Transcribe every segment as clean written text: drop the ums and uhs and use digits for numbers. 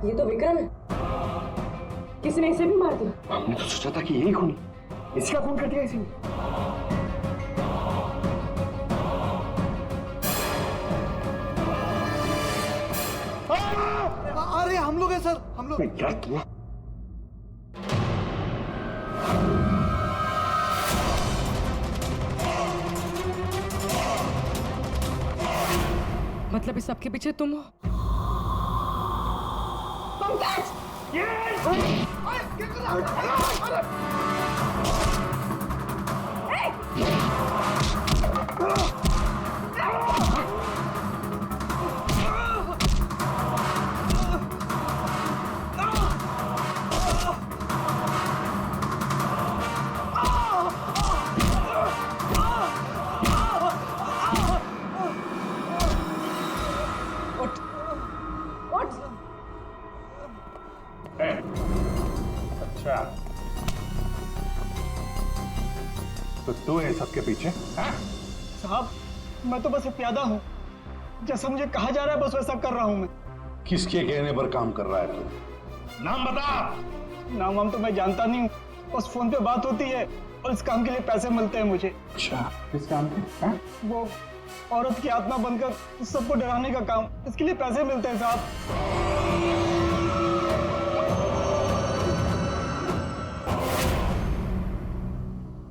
ये तो विक्रम है, किसी ने इसे भी मार दिया। हमने तो सोचा था कि यही खून, इसका खून कर दिया इसी ने। अरे हम लोग हैं सर, हम लोग। क्या किया? मतलब इस सबके पीछे तुम हो? पंकज! अच्छा, तो तू है सबके पीछे? साहब, मैं तो बस एक प्यादा हूँ। जैसा मुझे कहा जा रहा है बस वैसा कर रहा हूँ मैं। किसके कहने पर काम कर रहा है तू? नाम बता। नाम वाम तो मैं जानता नहीं हूँ, बस फोन पे बात होती है और इस काम के लिए पैसे मिलते हैं मुझे। अच्छा, किस काम के? वो औरत की आत्मा बनकर सबको डराने का काम, इसके लिए पैसे मिलते हैं साहब।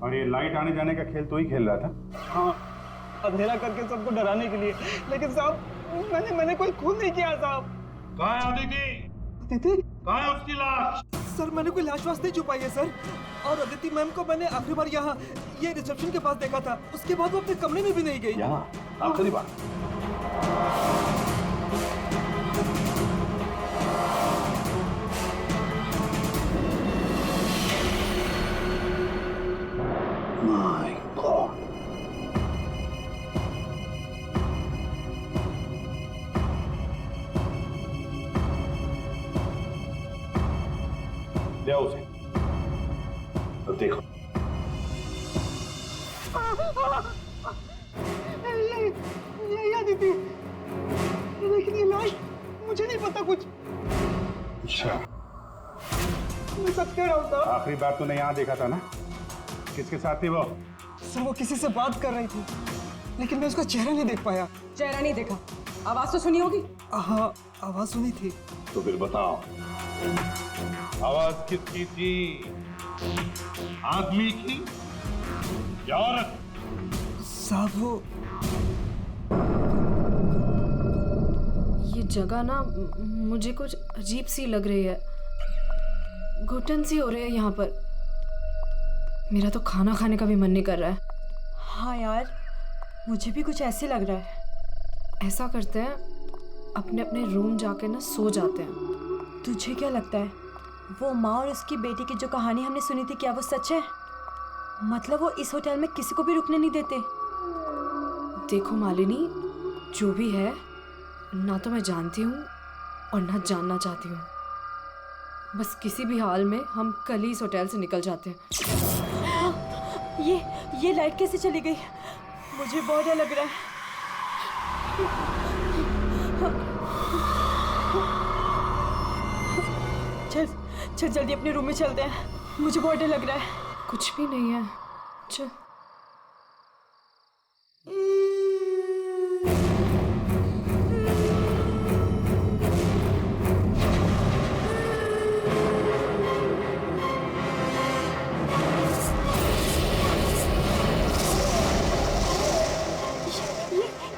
और ये लाइट आने जाने का खेल तो ही खेल रहा था? हाँ, अंधेरा करके सबको डराने के लिए। लेकिन साहब मैंने कोई खून नहीं किया साहब। कहाँ है अदिति? अदिति? कहाँ है उसकी लाश? सर मैंने कोई लाश वाश नहीं छुपाई है सर। और अदिति मैम को मैंने आखिरी बार यहाँ ये रिसेप्शन के पास देखा था, उसके बाद वो अपने कमरे में भी नहीं गई। यहाँ आखिरी बार? My God. ले आओ उसे। अब देखो। ये अदिति, लेकिन ये लाश मुझे नहीं पता कुछ। अच्छा, मैं सच कह रहा हूँ साहब। आखिरी बार तूने यहाँ देखा था ना? किसके साथ थी वो? सर वो किसी से बात कर रही थी, लेकिन मैं उसका चेहरा नहीं देख पाया। चेहरा नहीं देखा, आवाज तो सुनी होगी? हाँ, आवाज सुनी थी। तो फिर बताओ, आवाज किसकी थी? आदमी की या औरत? साहब वो ये जगह ना मुझे कुछ अजीब सी लग रही है, घुटन सी हो रही है यहाँ पर। मेरा तो खाना खाने का भी मन नहीं कर रहा है। हाँ यार, मुझे भी कुछ ऐसे लग रहा है। ऐसा करते हैं, अपने अपने रूम जाके ना सो जाते हैं। तुझे क्या लगता है वो माँ और उसकी बेटी की जो कहानी हमने सुनी थी, क्या वो सच है? मतलब वो इस होटल में किसी को भी रुकने नहीं देते? देखो मालिनी, जो भी है, ना तो मैं जानती हूँ और ना जानना चाहती हूँ। बस किसी भी हाल में हम कल ही इस होटल से निकल जाते हैं। ये लाइट कैसे चली गई? मुझे बहुत डर लग रहा है। चल जल्दी अपने रूम में चलते हैं, मुझे बहुत डर लग रहा है। कुछ भी नहीं है, चल।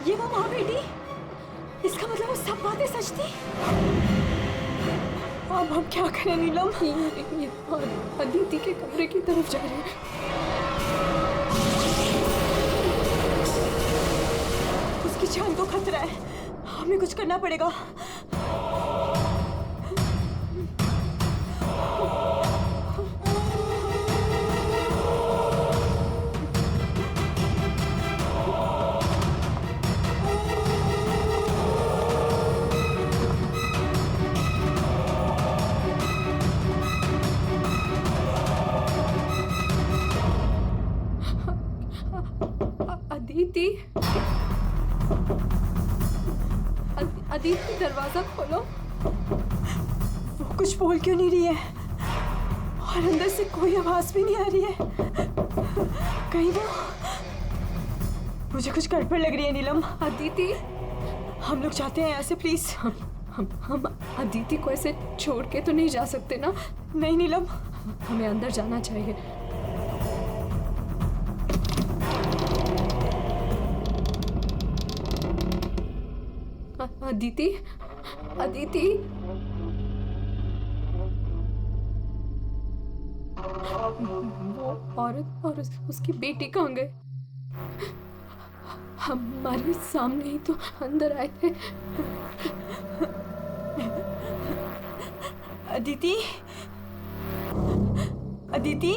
ये वो माँ बेटी, इसका मतलब वो सब बातें सच थी। अब हम क्या करें नीलम? ये अदिति के कमरे की तरफ जा रहे हैं। उसकी जान को खतरा है, हमें कुछ करना पड़ेगा। अदिति, अदिति, दरवाजा खोलो। कुछ बोल क्यों नहीं रही है? और अंदर से कोई आवाज भी नहीं आ रही है। कहीं वो, मुझे कुछ गड़बड़ लग रही है नीलम। अदिति, हम लोग जाते हैं यहाँ से प्लीज। हम अदिति को ऐसे छोड़ के तो नहीं जा सकते ना। नहीं नीलम, हमें अंदर जाना चाहिए। अदिति, अदिति, वो औरत और उसकी बेटी कहाँ गए? हमारे सामने ही तो अंदर आए थे। अदिति, अदिति,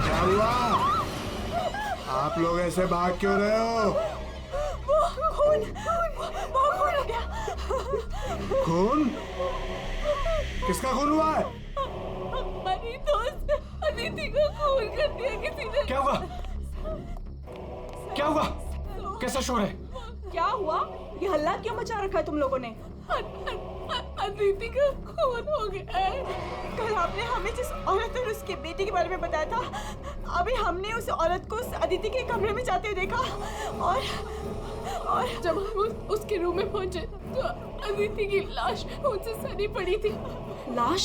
क्या हुआ? आप लोग ऐसे भाग क्यों रहे हो? वो खून हो गया। खून? किसका खून हुआ है? हमारी दोस्त अदिति को खून कर दिया किसी ने। क्या हुआ? क्या हुआ? कैसा शोर है? क्या हुआ? ये हल्ला क्यों मचा रखा है तुम लोगों ने? अदिति का खून हो गया है। कल आपने हमें जिस औरत और उसके बेटे के बारे में बताया था, अभी हमने उस औरत को उस अदिति के कमरे में जाते हुए देखा। और जब हम उसके रूम में पहुंचे तो अदिति की लाश उनसे सनी पड़ी थी। लाश?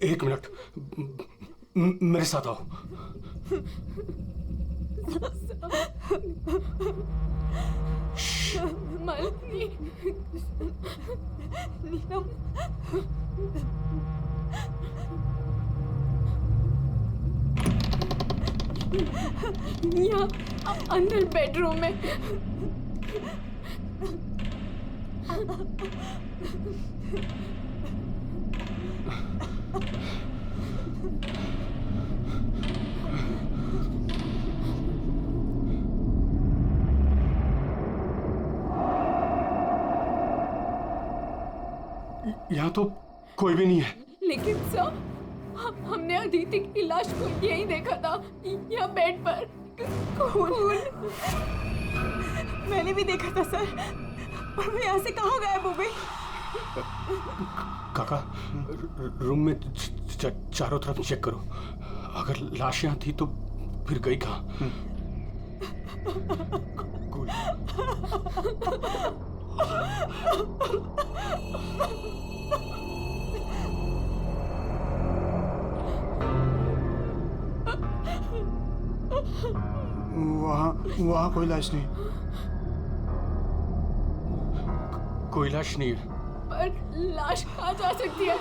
एक मिनट, मेरे साथ आओ। मालती, नीलम, यहाँ अंदर बेडरूम में। यहाँ तो कोई भी नहीं है। लेकिन सर, हमने अदिति की लाश को यहीं देखा था, यहाँ बेड पर। खून। मैंने भी देखा था सर, और वो यहाँ से कहाँ गायब हो गई? काका, रूम में चारों तरफ चेक करो। अगर लाश यहाँ थी तो फिर गई कहाँ? वहाँ कोई लाश नहीं। कोई लाश नहीं है। पर लाश कहाँ जा सकती है?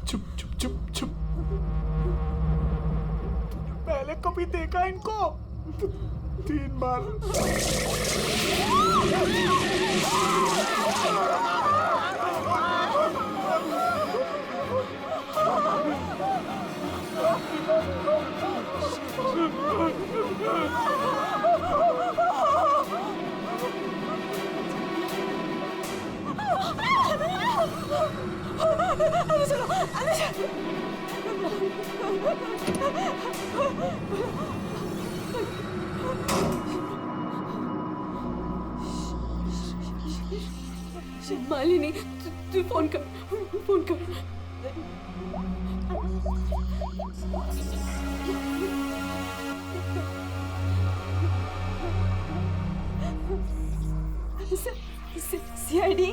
चुप चुप चुप चुप। पहले कभी देखा इनको? 3 बार। मालिनी तू फोन कर, फोन कर। सीआईडी।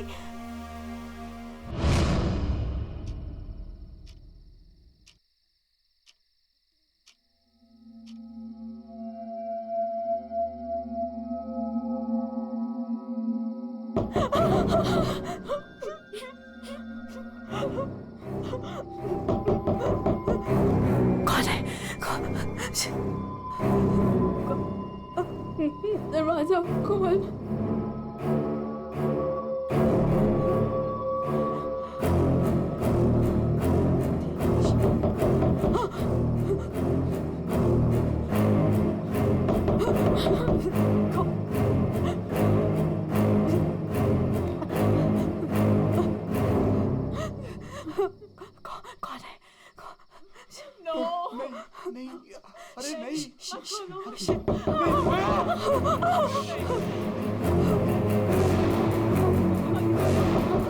कौन है? दरवाजा खोल। कौन है? नहीं, अरे नहीं।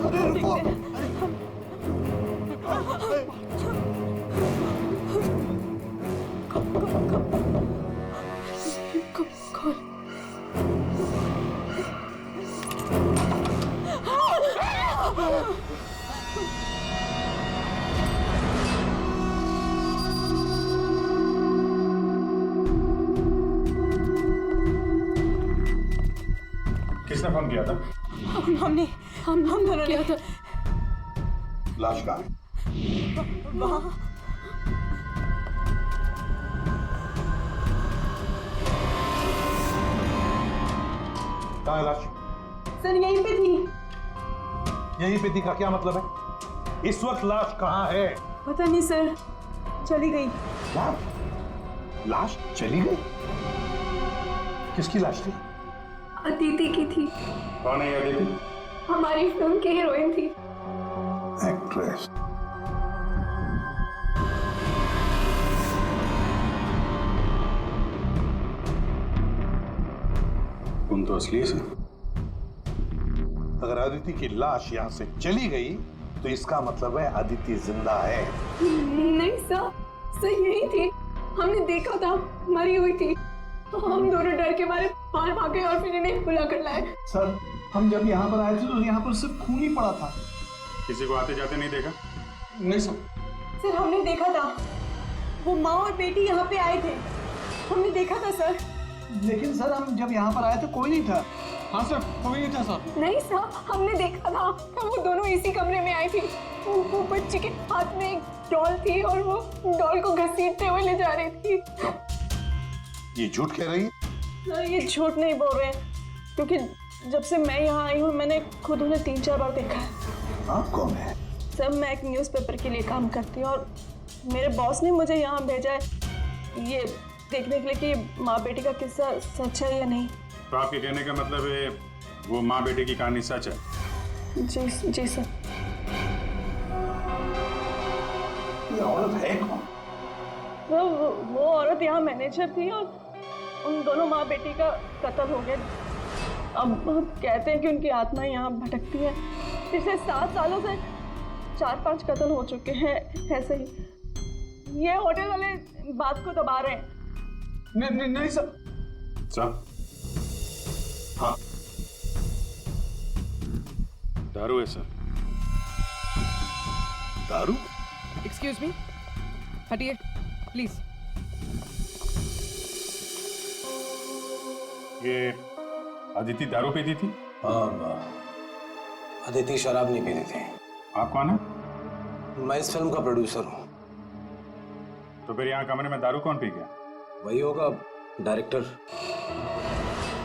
अरे रुको। खोल। किसने फोन किया था? हमने हम दोनों ने। क्या था? लाश कहाँ है? वहाँ कहाँ है लाश? सर यहीं पे थी। यहीं पे थी का क्या मतलब है? इस वक्त लाश कहाँ है? पता नहीं सर, चली गई। क्या? लाश चली गई? किसकी लाश थी? अदिति की थी। कौन है ये अदिति? हमारी फिल्म की हीरोइन थी। एक्ट्रेस। तुम तो असली से। अगर अदिति की लाश यहाँ से चली गई तो इसका मतलब है अदिति जिंदा है। नहीं सर यही थी। हमने देखा था, मरी हुई थी। हम दोनों डर के मारे बाहर भागे और फिर इन्हें बुला कर लाए। सर, हम जब यहाँ पर आए थे तो यहाँ पर सिर्फ खून ही पड़ा था। किसी को आते जाते नहीं देखा? नहीं सर। सर हमने देखा था, वो माँ और बेटी यहाँ पे आए थे। हमने देखा था सर। लेकिन सर, हम जब यहाँ पर आए तो कोई नहीं था। हाँ सर, कोई नहीं था सर। नहीं सर, हमने देखा था। वो दोनों इसी कमरे में आई थी। वो बच्ची के हाथ में एक डॉल थी और वो डॉल को घसीटते हुए ले जा रही थी। ये झूठ कह रही है? सर ये झूठ नहीं बोल रहे हैं, क्योंकि जब से मैं यहाँ आई हूँ मैंने खुद उन्हें 3-4 बार देखा है। आप कौन है? सर मैं एक न्यूज़पेपर के लिए काम करती हूँ और मेरे बॉस ने मुझे यहाँ भेजा है ये देखने के लिए कि माँ बेटी का किस्सा सच है या नहीं। तो आपके कहने का मतलब है वो माँ बेटे की कहानी सच है? जी सर। ये औरत है कौन? वो औरत यहाँ मैनेजर थी और उन दोनों माँ बेटी का कत्ल हो गया। अब कहते हैं कि उनकी आत्मा यहाँ भटकती है। पिछले 7 सालों से 4-5 कत्ल हो चुके हैं ऐसे ही। ये होटल वाले बात को दबा रहे हैं। नहीं सर। सर? हाँ, दारू है सर। दारू? एक्सक्यूज मी, हटिए प्लीज। ये अदिति दारू पीती थी? अदिति शराब नहीं पीती थी। आप कौन है? मैं इस फिल्म का प्रोड्यूसर हूँ। तो फिर यहाँ कमरे में दारू कौन पी गया? वही होगा डायरेक्टर।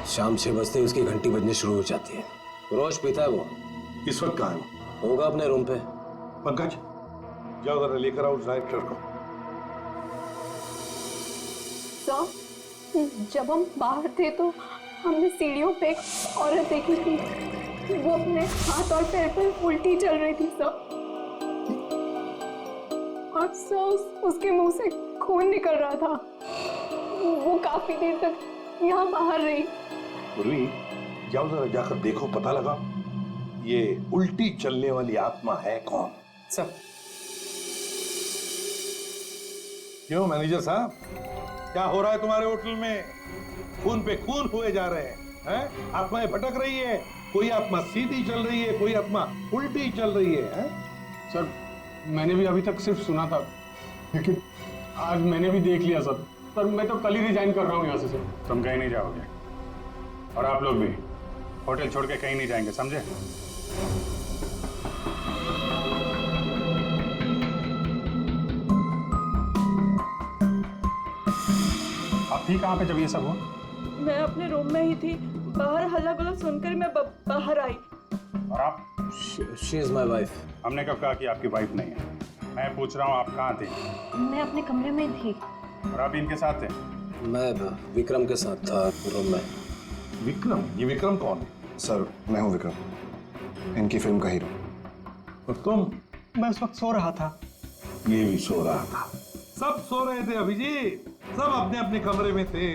शाम 6 बजते ही उसकी घंटी बजनी शुरू हो जाती है। रोज पीता है वो। इस वक्त कहाँ है वो? होगा अपने रूम पे। पंकज, जाओ जरा लेकर आओ उस डायरेक्टर को। सर जब हम बाहर थे तो हमने सीढ़ियों पे एक औरत देखी थी। वो अपने हाथ और पैर पर उल्टी चल रही थी सर। और सर उसके मुंह से खून निकल रहा था। वो काफी देर तक यहाँ बाहर रही। उर्वी, जाओ जरा जाकर देखो, पता लगा। ये उल्टी चलने वाली आत्मा है कौन? सर क्यों मैनेजर साहब, क्या हो रहा है तुम्हारे होटल में? खून पे खून हुए जा रहे हैं? आत्माएं भटक रही है, कोई आत्मा सीधी चल रही है, कोई आत्मा उल्टी चल रही है? सर मैंने भी अभी तक सिर्फ सुना था, लेकिन आज मैंने भी देख लिया सर। सर मैं तो कल ही रिजाइन कर रहा हूँ यहाँ से सर। तुम कहीं नहीं जाओगे और आप लोग भी होटल छोड़ के कहीं नहीं जाएंगे, समझे? आप थी कहाँ पे जब ये सब हुआ? मैं अपने रूम में ही थी, बाहर हल्ला गुल्ला सुनकर मैं बाहर आई। और आप? She is my wife. हमने कब कहा कि आपकी वाइफ नहीं है? मैं पूछ रहा हूँ आप कहाँ थे? मैं अपने कमरे में थी। और आप इनके साथ थे? मैं विक्रम के साथ था रूम में। विक्रम? ये विक्रम कौन है? सर मैं हूँ विक्रम, इनकी फिल्म का हीरो। और तुम? मैं उस वक्त सो रहा था। ये भी सो रहा था। सब सो रहे थे अभिजीत, सब अपने अपने कमरे में थे,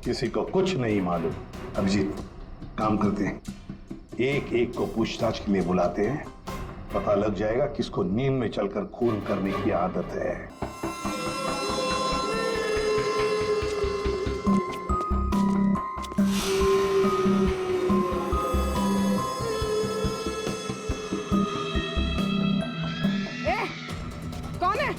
किसी को कुछ नहीं मालूम। अभिजीत काम करते हैं, एक एक को पूछताछ के लिए बुलाते हैं, पता लग जाएगा किसको नींद में चलकर खून करने की आदत है। कौन है?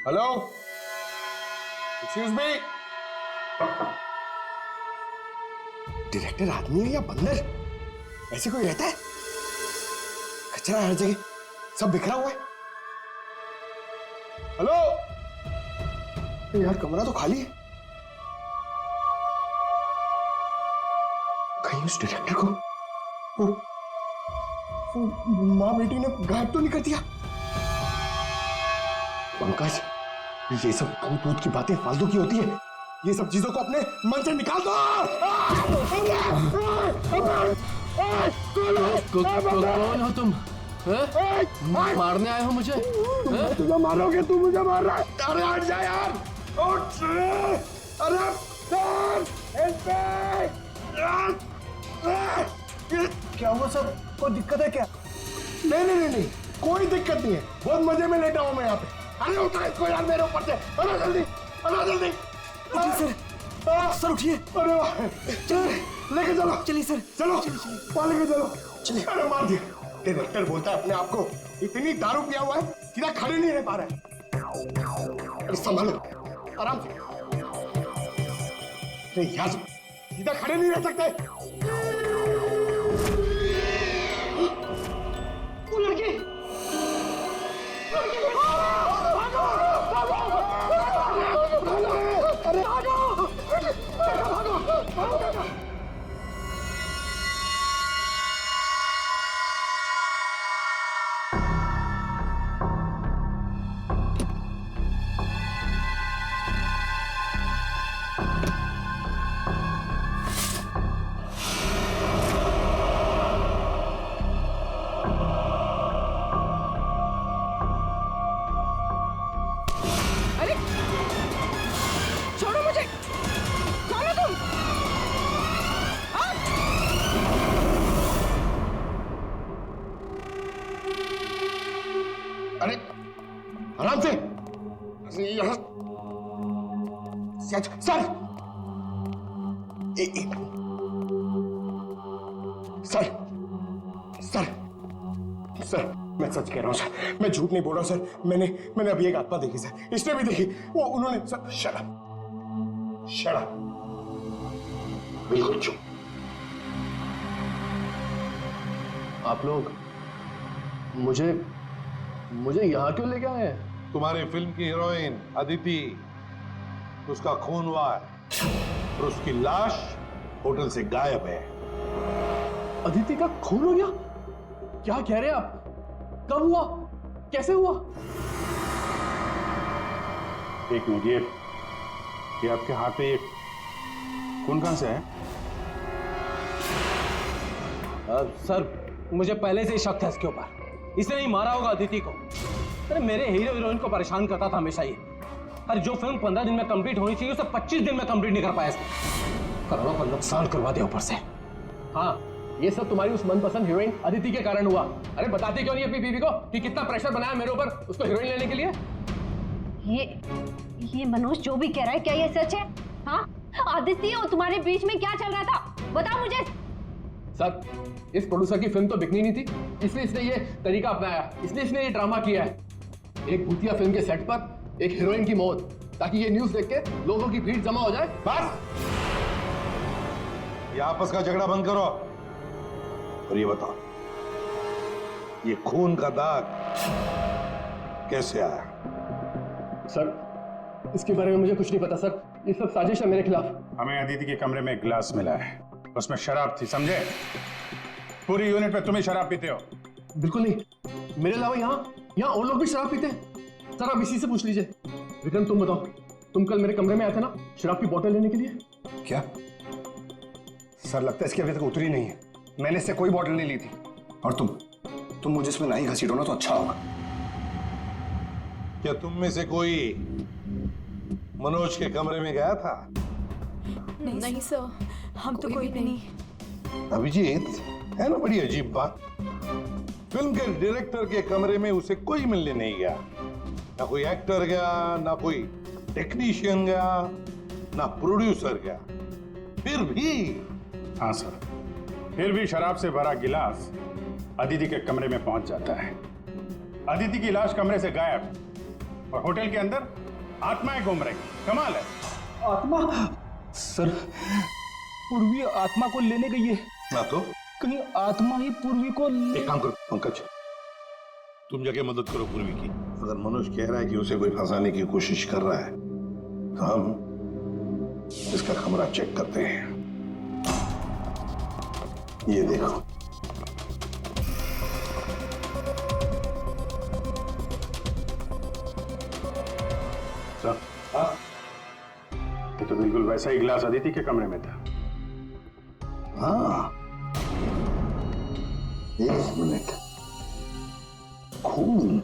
Hello, excuse me. डायरेक्टर आदमी है या बंदर? ऐसे कोई रहता है? कचरा हर जगह, सब बिखरा हुआ है। हेलो यार, कमरा तो खाली है। कहीं उस डायरेक्टर को वो माँ बेटी ने गायब तो नहीं कर दिया? पंकज, ये सब भूत भूत की बातें फालतू की होती है, ये सब चीजों को अपने मन से निकाल दो। कौन हो तुम? मारने आए हो मुझे? तुझे मारोगे, तू मुझे मार रहा है। अरे हट जा यार, उठ। अरे क्या हुआ सर? कोई दिक्कत है क्या? नहीं, कोई दिक्कत नहीं है, बहुत मजे में लेटा हूं मैं यहाँ पे। अरे उठा इसको यार मेरे ऊपर से, अरे जल्दी। उठिए सर, उठिए। अरे वाह, लेके चलो। चलिए सर, चलो वहाँ लेके चलो। चलिए। अरे मार दिया। डायरेक्टर बोलता है अपने आप को इतनी दारू पिया हुआ है, सीधा खड़े नहीं रह पा रहा है। अरे संभालो, आराम से। अरे यार, सीधा खड़े नहीं रह सकते। वो लड़की अरे भागो। अरे आराम से। यहाँ sir sir sir sir sir मैं सच कह रहा हूँ सर, मैं झूठ नहीं बोल रहा हूँ सर। मैंने अभी एक आत्मा देखी सर, इसने भी देखी। वो उन्होंने सर शराब बिल्कुल चुप। आप लोग मुझे मुझे यहाँ क्यों लेके आए हैं? तुम्हारी फिल्म की हीरोइन अदिति, उसका खून हुआ है और उसकी लाश होटल से गायब है। अदिति का खून हो गया? क्या कह रहे हैं आप? कब हुआ? कैसे हुआ? एक मिनट, ये आपके हाथ पे ये खून कहां से है? सर मुझे पहले से ही शक था इसके ऊपर। इसने ही मारा होगा अदिति को। अरे मेरे हीरो हीरोइन को परेशान करता था हमेशा ये। अरे जो फिल्म 15 दिन में कंप्लीट होनी चाहिए उसे 25 दिन में कंप्लीट नहीं कर पाया इसने। करोड़ों का नुकसान करवा दिया ऊपर से। हाँ, ये सब तुम्हारी उस मनपसंद हीरोइन अदिति के कारण हुआ। अरे बताते क्यों नहीं अपनी बीवी को कि कितना प्रेशर बनाया मेरे ऊपर उसको हीरोइन लेने के लिए? ये मनोज जो भी कह रहा है, क्या ये सच है? हाँ, आदित्य और तुम्हारे बीच में क्या चल रहा था? बताओ मुझे। सर, इस प्रोड्यूसर की फिल्म तो बिकनी नहीं थी, इसलिए इसने ये तरीका अपनाया। इसने ये ड्रामा किया है। एक भूतिया फिल्म के सेट पर एक हीरोइन की मौत, ताकि ये न्यूज़ देख के लोगों की भीड़ जमा हो जाए। बस, ये आपस का झगड़ा बंद करो और ये बताओ, ये खून का दाग कैसे आया? सर, इसके बारे में मुझे कुछ नहीं पता सर। ये सब साजिश है मेरे खिलाफ। हमें अदिति के कमरे में एक गिलास मिला है, उसमें शराब थी, समझे? पूरी यूनिट में तुम ही शराब पीते हो। बिल्कुल नहीं, मेरे अलावा यहाँ और लोग भी शराब पीते हैं। सर आप इसी से पूछ लीजिए। विक्रम तुम बताओ, तुम कल मेरे कमरे में आए थे ना शराब की बोतल लेने के लिए? क्या सर, लगता है इसकी अभी तक उतरी नहीं है। मैंने इससे कोई बोतल नहीं ली थी। और तुम मुझे इसमें नहीं घसीटो ना तो अच्छा होगा। क्या तुम में से कोई मनोज के कमरे में गया था? नहीं सर, हम तो कोई भी नहीं। अभिजीत, है ना बड़ी अजीब बात। फिल्म के डायरेक्टर के कमरे में उसे कोई मिलने नहीं गया। ना कोई एक्टर गया, ना कोई टेक्नीशियन गया, ना प्रोड्यूसर गया। फिर भी हाँ सर, फिर भी शराब से भरा गिलास अदिति के कमरे में पहुंच जाता है। अदिति की लाश कमरे से गायब और होटल के अंदर आत्माएं घूम रही। कमाल है। आत्मा? सर, पूर्वी आत्मा को लेने गई है। ना तो कहीं आत्मा ही पूर्वी को एक काम करो पंकज, तुम जाके मदद करो पूर्वी की। अगर मनोज कह रहा है कि उसे कोई फंसाने की कोशिश कर रहा है तो हम इसका कमरा चेक करते हैं। ये देखो, सर, ये तो बिल्कुल वैसा ही गिलास अदिति के कमरे में था। हाँ, एक मिनट, खून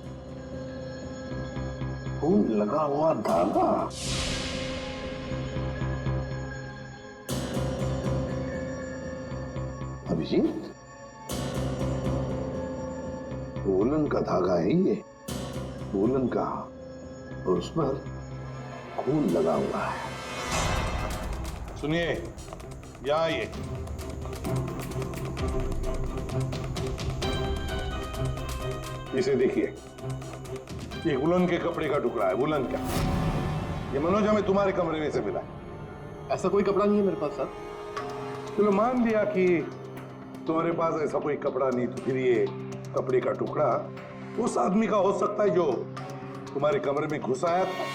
लगा हुआ धागा। अभिजीत, वूलन का धागा है ये, वूलन का, और उस पर खून लगा हुआ है। सुनिए, या आइए। इसे देखिए, ये वुलन के कपड़े का टुकड़ा है, वुलन का। ये मनोज हमें तुम्हारे कमरे में से मिला है। ऐसा कोई कपड़ा नहीं है मेरे पास सर। चलो मान लिया कि तुम्हारे पास ऐसा कोई कपड़ा नहीं, तो फिर ये कपड़े का टुकड़ा उस आदमी का हो सकता है जो तुम्हारे कमरे में घुस आया था।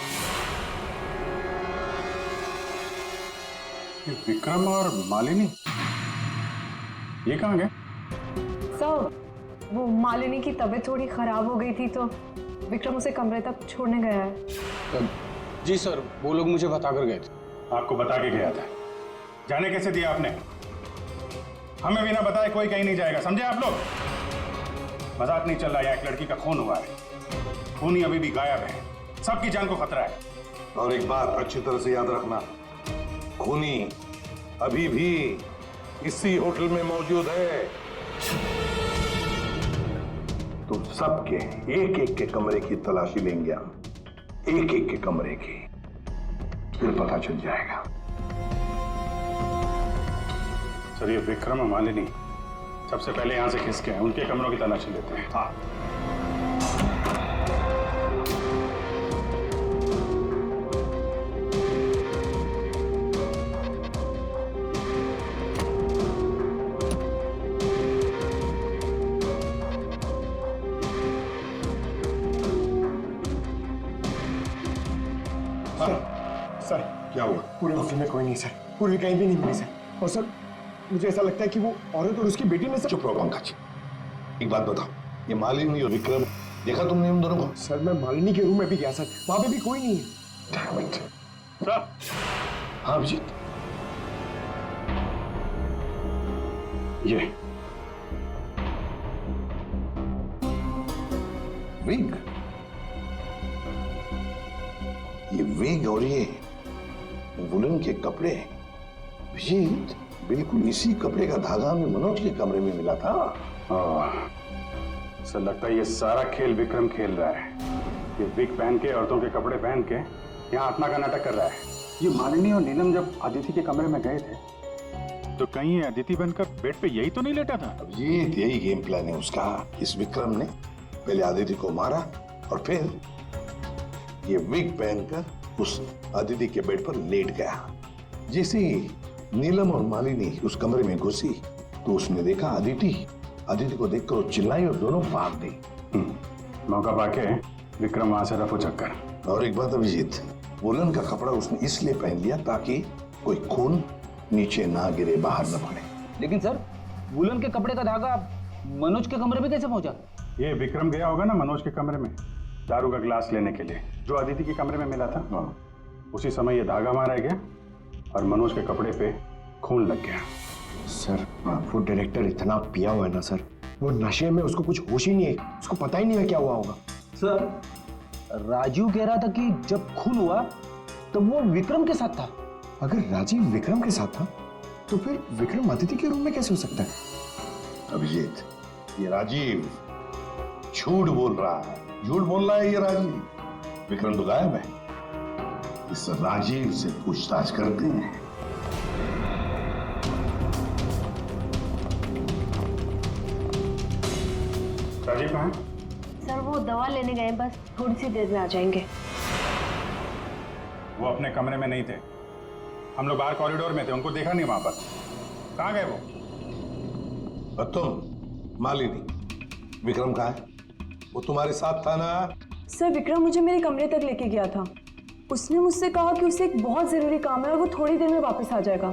ये विक्रम और मालिनी ये कहाँ गए? सर, वो मालिनी की तबीयत थोड़ी खराब हो गई थी तो विक्रम उसे कमरे तक छोड़ने गया है। जी सर, वो लोग मुझे बता कर गए थे। आपको बता के गया था? जाने कैसे दिया आपने? हमें बिना बताए कोई कहीं नहीं जाएगा, समझे आप लोग? मजाक नहीं चल रहा है, एक लड़की का खून हुआ है, खूनी अभी भी गायब है, सबकी जान को खतरा है। और एक बात अच्छी तरह से याद रखना, खूनी अभी भी इसी होटल में मौजूद है। तो सबके एक एक के कमरे की तलाशी लेंगे हम, एक एक के कमरे की, फिर पता चल जाएगा। सर, ये विक्रम और मालिनी सबसे पहले यहां से खिसके हैं, उनके कमरों की तलाशी लेते हैं। हाँ, पूरे ऑफिस में कोई नहीं सर, पूर्वी कहीं भी नहीं मिली सर। और सर मुझे ऐसा लगता है कि वो औरत और उसकी बेटी ने सर। चुप रहो पंकज, एक बात बताओ, ये मालिनी और विक्रम देखा तुमने उन दोनों को? सर मैं मालिनी के रूम में भी गया सर, वहां पे भी कोई नहीं है। सर। हाँ अभिजीत, ये विग, ये विग और ये वुलन के कपड़े, अभिजीत बिल्कुल इसी कपड़े का धागा हमें मनोज के कमरे में मिला था। सर लगता है ये सारा खेल विक्रम खेल रहा है। ये विग पहन के, औरतों के कपड़े पहन के यहाँ आत्मा का नाटक कर रहा है। ये मालिनी और नीलम जब अदिति के कमरे में गए थे तो कहीं ये अदिति बनकर बेड पे यही तो नहीं लेटा था? अभिजीत यही गेम प्लान है उसका। इस विक्रम ने पहले अदिति को मारा और फिर ये विग पहनकर उस अदिति के बेड पर लेट गया। जैसे ही नीलम और मालिनी उस कमरे में घुसी तो उसने देखा अदिति को देखकर वो चिल्लाई और दोनों भाग गई। मौका पाके विक्रम वहां से रफू चक्कर। और एक बात अभिजीत, वुलन का कपड़ा उसने इसलिए पहन लिया ताकि कोई खून नीचे ना गिरे, बाहर न पड़े। लेकिन सर वुलन के कपड़े का धागा मनोज के कमरे में कैसे पहुंचा? ये विक्रम गया होगा ना मनोज के कमरे में दारू का ग्लास लेने के लिए, जो अदिति के कमरे में मिला था। उसी समय ये धागा मारा गया और मनोज के कपड़े पे खून लग गया। सर वो डायरेक्टर इतना पिया हुआ है ना सर, वो नशे में उसको कुछ होश ही नहीं है, उसको पता ही नहीं है क्या हुआ होगा। सर राजीव कह रहा था कि जब खून हुआ तब वो विक्रम के साथ था। अगर राजीव विक्रम के साथ था तो फिर विक्रम अदिति के रूम में कैसे हो सकता है? अभिजीत ये राजीव झूठ बोल रहा है, झूठ बोल रहा है ये राजीव। विक्रम तो गायब है। इस राजीव से पूछताछ करते हैं। राजीव कहाँ है? सर वो दवा लेने गए, बस थोड़ी सी देर में आ जाएंगे। वो अपने कमरे में नहीं थे, हम लोग बाहर कॉरिडोर में थे, उनको देखा नहीं वहां पर। कहाँ गए वो? और तुम मालिनी, विक्रम कहाँ है? वो तुम्हारे साथ था ना? सर विक्रम मुझे मेरे कमरे तक लेके गया था। उसने मुझसे कहा कि उसे एक बहुत जरूरी काम है और वो थोड़ी देर में वापस आ जाएगा,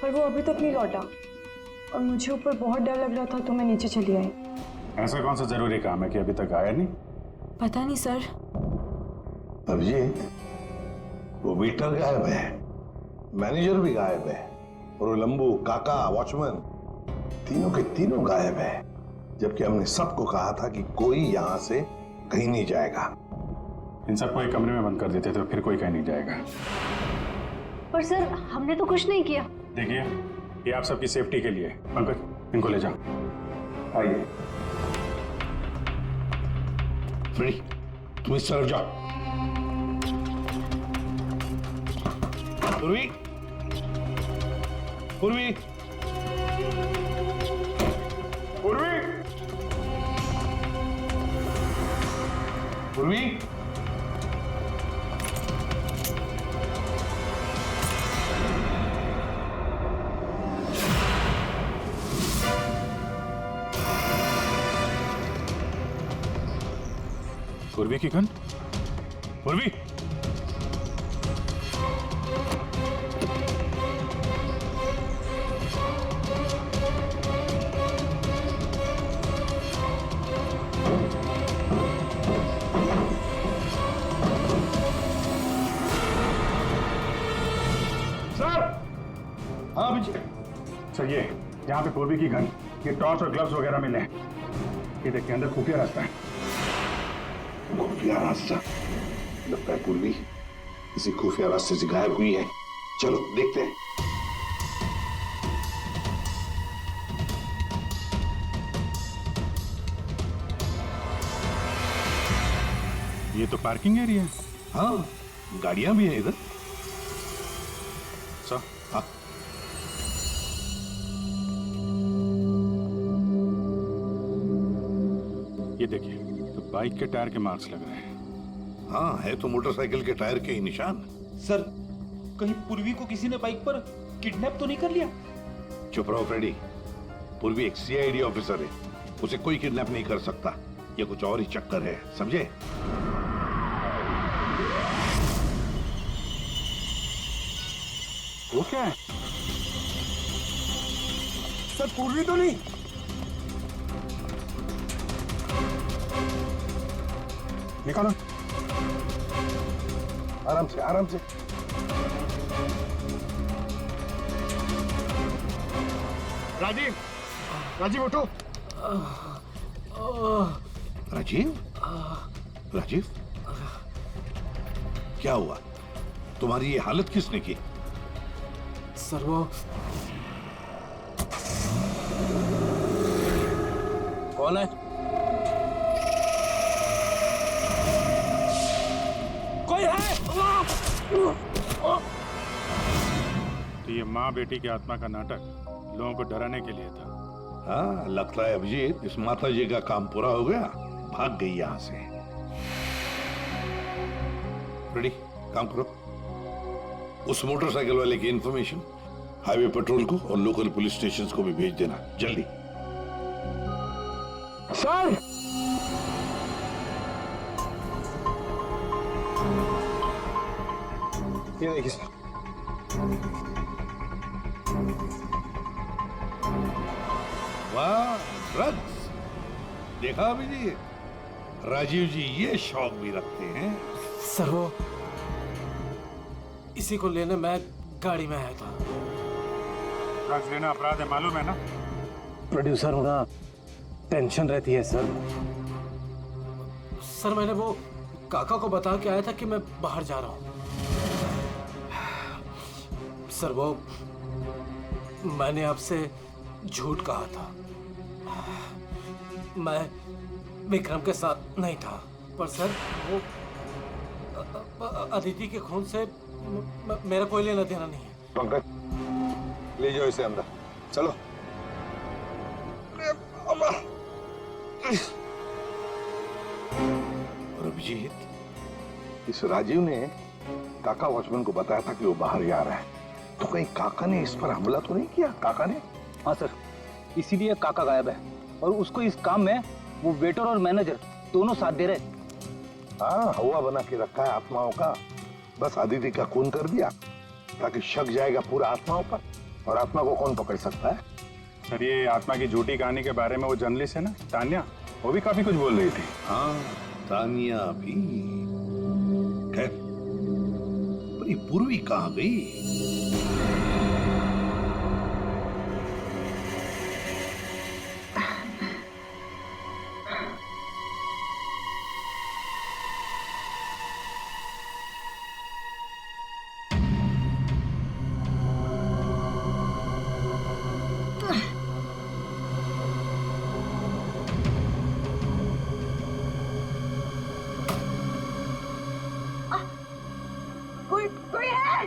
पर वो अभी तक नहीं लौटा और मुझे ऊपर बहुत डर लग रहा था तो मैं नीचे चली आई। ऐसा कौन सा जरूरी काम है कि अभी तक आया नहीं? पता नहीं सर। अभिजीत वो वेटर गायब है, मैनेजर भी गायब है और वो लंबू, काका, वॉचमैन तीनों के तीनों गायब है, जबकि हमने सबको कहा था कि कोई यहां से कहीं नहीं जाएगा। इन सबको एक कमरे में बंद कर देते तो फिर कोई कहीं नहीं जाएगा। पर सर हमने तो कुछ नहीं किया। देखिए ये आप सबकी सेफ्टी के लिए। पंकज इनको ले जाओ। आइए। फ्रेडी तुम इस तरफ जाओ। पूर्वी, पूर्वी, पूर्वी, पूर्वी, पूर्वी की गन। पूर्वी, हाँ अभिजीत। सर ये यहाँ पे पूर्वी की गन, ये टॉर्च और ग्लव्स वगैरह मिले हैं। ये देखिए अंदर खुफिया रास्ता है। खुफिया रास्ता? लगता है पूर्वी किसी खुफिया रास्ते से गायब हुई है। चलो देखते हैं। ये तो पार्किंग एरिया है। हाँ गाड़ियां भी है इधर। सर हाँ ये देखिए तो बाइक के टायर के मार्क्स लग रहे हैं। हाँ है तो मोटरसाइकिल के टायर के ही निशान। सर कहीं पूर्वी को किसी ने बाइक पर किडनैप तो नहीं कर लिया? चुप रहो फ्रेडी। पूर्वी एक सीआईडी ऑफिसर है, उसे कोई किडनैप नहीं कर सकता। ये कुछ और ही चक्कर है, समझे? वो क्या है? सर पूर्वी तो नहीं? निकालो। आराम से आराम से। राजीव, राजीव उठो। राजीव, राजीव, क्या हुआ? तुम्हारी ये हालत किसने की? सर वो कौन है? कोई है? तो ये माँ बेटी की आत्मा का नाटक लोगों को डराने के लिए था। हाँ, लगता है अभिजीत इस माता जी का काम पूरा हो गया, भाग गई यहां से। रेडी, काम करो। उस मोटरसाइकिल वाले की इंफॉर्मेशन हाईवे पेट्रोल को और लोकल पुलिस स्टेशन को भी भेज देना जल्दी। सर, ये देखिए सर। वाह, ड्रग्स। देखा अभिजीत, राजीव जी ये शौक भी रखते हैं। सर वो इसी को लेने मैं गाड़ी में आया था। ड्रग्स लेना अपराध है, मालूम है ना? प्रोड्यूसर होना टेंशन रहती है सर। सर मैंने वो काका को बता के आया था कि मैं बाहर जा रहा हूँ। सर वो मैंने आपसे झूठ कहा था। मैं विक्रम के साथ नहीं था, पर सर वो अदिति के खून से मेरा कोई लेना देना नहीं है। पंकज, ले जाओ इसे अंदर। चलो। और अभिजीत, इस राजीव ने काका वॉचमैन को बताया था कि वो बाहर जा रहा है, तो कहीं काका ने इस पर हमला तो नहीं किया? काका ने? हाँ सर, इसीलिए काका गायब है और उसको इस काम में वो वेटर और मैनेजर दोनों साथ दे रहे। हाँ, हवा बना के रखा है आत्माओं का। बस आदिति का खून कर दिया ताकि शक जाएगा पूरा आत्माओं पर, और आत्मा को कौन पकड़ सकता है? सर ये आत्मा की झूठी कहानी के बारे में वो जर्नलिस्ट है ना तान्या, वो भी काफी कुछ बोल रही थी। हाँ, तानिया भी। खैर, पर ये पूर्वी कहाँ गई? कोई है?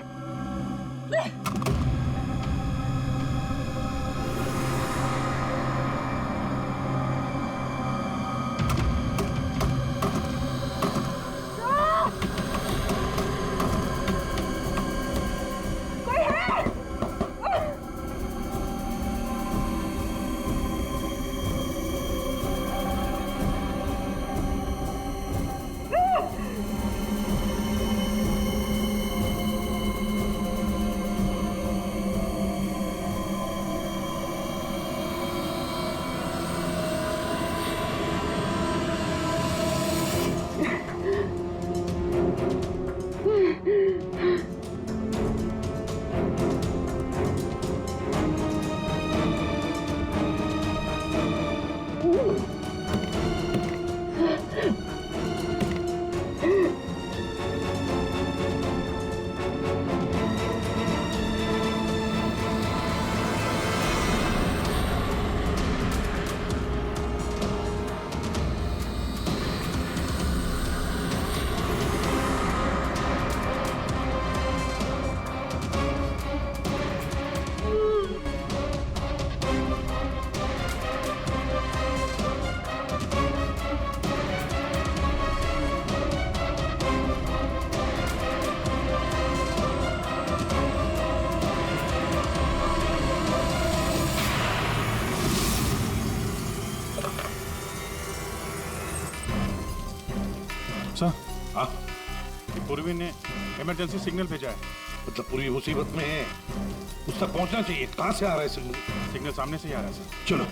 पूर्वी ने इमरजेंसी सिग्नल भेजा है। मतलब पूरी मुसीबत में है, उस तक पहुंचना चाहिए। कहां से आ रहा है सिग्नल? सिग्नल सामने से ही आ रहा है सर। चलो।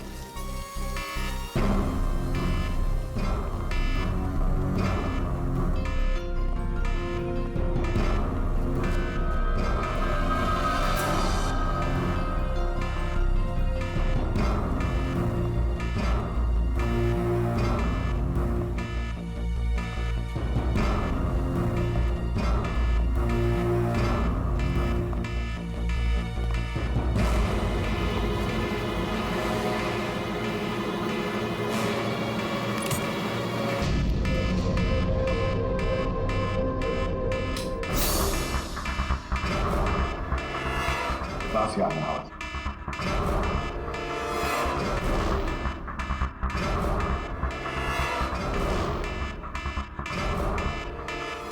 पास ही आ रहा है।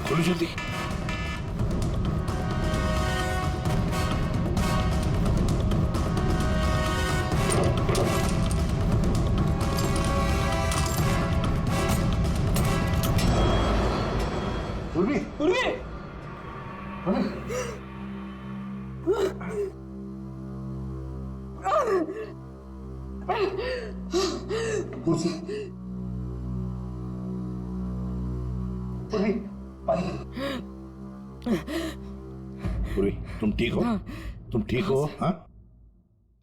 खोलो जल्दी। पूर्वी, पूर्वी। कुर्सी। पूर्वी, पानी। पूर्वी, तुम ठीक हो? तुम ठीक हो? हाँ?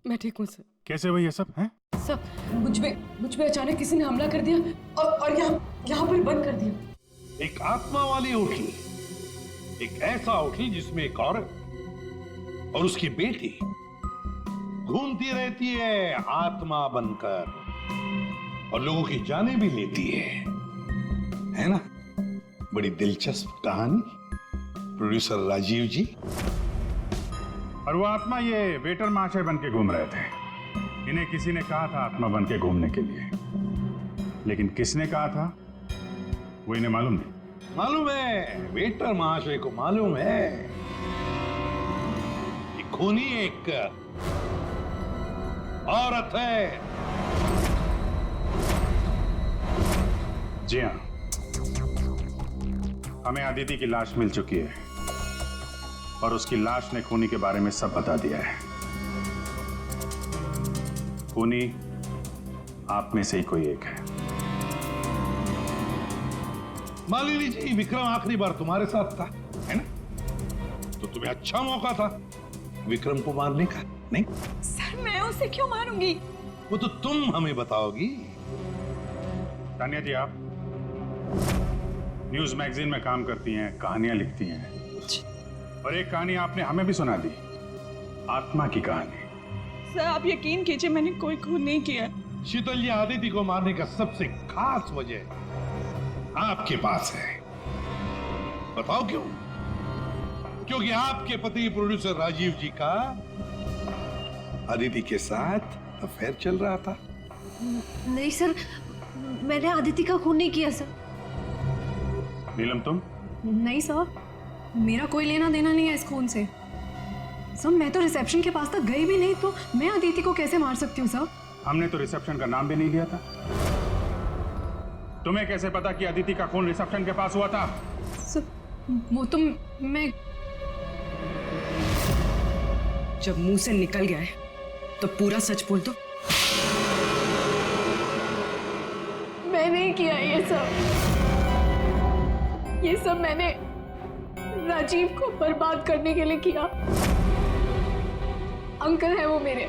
मैं ठीक हूँ सर। कैसे हुई ये सब है? सर मुझ पे अचानक किसी ने हमला कर दिया और यहाँ पर बंद कर दिया। एक आत्मा वाली होटल, एक ऐसा होटल जिसमें एक औरत और उसकी बेटी घूमती रहती है आत्मा बनकर और लोगों की जानें भी लेती है ना? बड़ी दिलचस्प कहानी। प्रोड्यूसर राजीव जी। और वो आत्मा ये वेटर महाशय बन के घूम रहे थे। इन्हें किसी ने कहा था आत्मा बन के घूमने के लिए, लेकिन किसने कहा था वो इन्हें मालूम नहीं। मालूम है, वेटर महाशय को मालूम है। ये खूनी एक औरत है। जी हाँ, हमें अदिति की लाश मिल चुकी है और उसकी लाश ने खूनी के बारे में सब बता दिया है। खूनी आप में से ही कोई एक है। मालिनी जी, विक्रम आखिरी बार तुम्हारे साथ था, है ना? तो तुम्हें अच्छा मौका था विक्रम को मारने का, नहीं? सर मैं उसे क्यों मारूंगी? वो तो तुम हमें बताओगी। तानिया जी, आप न्यूज मैगजीन में काम करती हैं, कहानियां लिखती हैं, और एक कहानी आपने हमें भी सुना दी, आत्मा की कहानी। सर आप यकीन कीजिए, मैंने कोई खून नहीं किया। शीतल जी, आदिति को मारने का सबसे खास वजह आपके पास है। बताओ क्यों? क्योंकि आपके पति प्रोड्यूसर राजीव जी का आदिति के साथ अफेयर चल रहा था। नहीं सर, मैंने आदिति का खून नहीं किया सर। नीलम तुम? नहीं सर, मेरा कोई लेना देना नहीं है इस खून से। सर मैं तो रिसेप्शन के पास तक गई भी नहीं, तो मैं अदिति को कैसे मार सकती हूँ सर? हमने तो रिसेप्शन का नाम भी नहीं लिया था। तुम्हें कैसे पता कि अदिति का खून रिसेप्शन के पास हुआ था? सर वो तो मैं जब मुंह से निकल गया है तो पूरा सच बोल दो। मैं नहीं किया ये सब मैंने राजीव को बर्बाद करने के लिए किया। अंकल है वो मेरे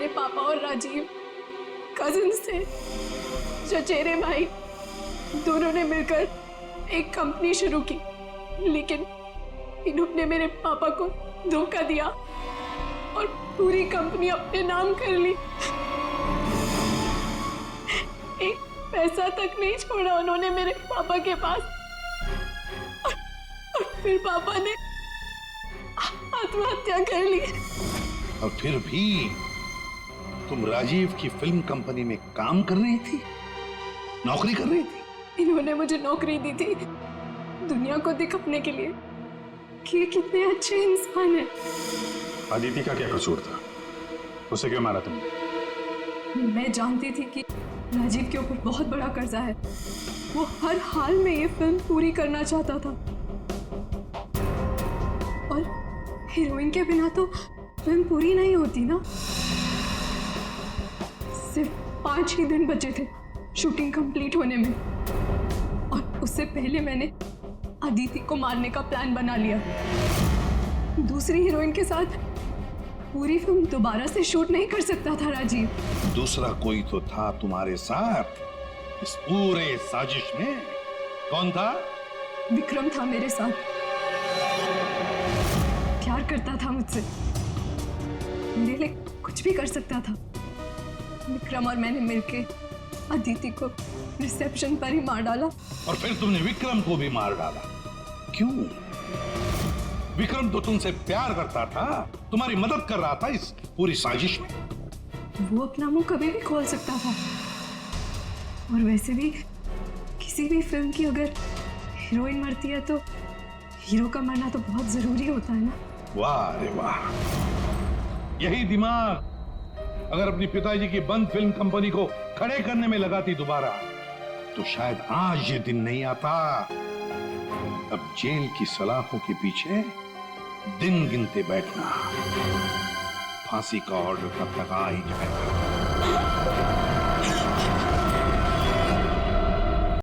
पापा और राजीव कजिन्स थे, चचेरे भाई। दोनों ने मिलकर एक कंपनी शुरू की, लेकिन इन्होंने मेरे पापा को धोखा दिया और पूरी कंपनी अपने नाम कर ली। एक पैसा तक नहीं छोड़ा उन्होंने मेरे पापा के पास। और फिर पापा ने आत्महत्या कर ली। और फिर भी तुम राजीव की फिल्म कंपनी में काम कर रही थी, नौकरी कर रही थी। इन्होंने मुझे नौकरी दी थी दुनिया को दिखाने के लिए कि ये कितने अच्छे इंसान हैं। अदिति का क्या कसूर था? उसे क्यों मारा तुमने? मैं जानती थी कि राजीव के ऊपर बहुत बड़ा कर्जा है। वो हर हाल में ये फिल्म पूरी करना चाहता था। हीरोइन के बिना तो फिल्म पूरी नहीं होती ना। सिर्फ 5 ही दिन बचे थे शूटिंग कंप्लीट होने में, और उससे पहले मैंने अदिति को मारने का प्लान बना लिया। दूसरी हीरोइन के साथ पूरी फिल्म दोबारा से शूट नहीं कर सकता था राजीव। दूसरा कोई तो था तुम्हारे साथ इस पूरे साजिश में। कौन था? विक्रम था मेरे साथ, प्यार करता था मुझसे, मेरे लिए कुछ भी कर सकता था। विक्रम और मैंने मिलके अदिति को रिसेप्शन पर ही मार डाला। और फिर तुमने विक्रम को भी मार डाला। क्यों? विक्रम तो तुमसे प्यार करता था, तुम्हारी मदद कर रहा था इस पूरी साजिश में। वो अपना मुंह कभी भी खोल सकता था, और वैसे भी किसी भी फिल्म की अगर हीरोइन मरती है तो हीरो का मरना तो बहुत जरूरी होता है ना। वाह रे वाह, यही दिमाग अगर अपनी पिताजी की बंद फिल्म कंपनी को खड़े करने में लगाती दोबारा, तो शायद आज ये दिन नहीं आता। अब जेल की सलाखों के पीछे दिन गिनते बैठना। फांसी का ऑर्डर तब तक आ ही जाएगा।